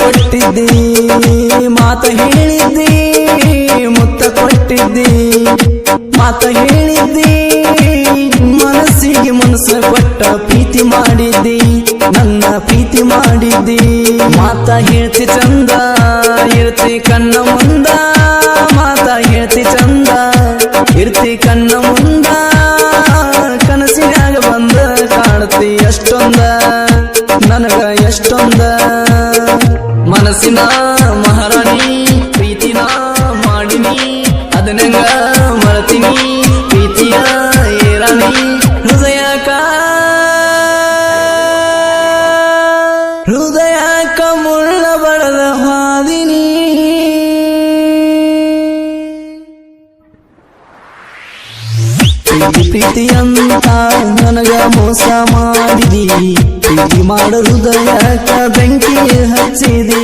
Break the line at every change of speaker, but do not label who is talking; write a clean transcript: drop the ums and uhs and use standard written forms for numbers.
ಕೊಟ್ಟಿದ್ದಿ ಮಾತ ಹೇಳಿದ್ದಿ ಮುತ್ತ ಕೊಟ್ಟಿದ್ದಿ ಮಾತ ಹೇಳಿದ್ದಿ ಮನಸ್ಸಿಗೆ ಮನಸ್ಸು ಕೊಟ್ಟ ಪ್ರೀತಿ ಮಾಡಿದ್ದಿ ನನ್ನ ಪ್ರೀತಿ ಮಾಡಿದ್ದಿ ಮಾತ ಹೇಳ್ತಿ ಚಂದ ಇರ್ತಿ ಕಣ್ಣ ಮುಂದ ಮಾತ ಹೇಳ್ತಿ ಚಂದ ಇರ್ತಿ ಕಣ್ಣ ಮುಂದ ಕನಸಿನಾಗ ಬಂದ ಕಾಣ್ತಿ ಎಷ್ಟೊಂದ ನನಗ ಎಷ್ಟೊಂದ ಮನಸ್ಸಿನ ಮಹಾರಾಣಿ ಪ್ರೀತಿನ ಮಾಡಿನಿ ಅದನ್ನಂಗ ಮರತೀನಿ ಪ್ರೀತಿಯ ಏರಾಣಿ ಹೃದಯಕ ಮುಳ್ಳ ಬಡದ ಹಾದಿನಿ ಪ್ರೀತಿ ಅಂತ ನನಗ ಮೋಸ ಮಾಡಿದಿ ಪ್ರೀತಿ ಮಾಡ ಹೃದಯಕ ಬೆಂಕಿ ಹಚ್ಚಿದಿ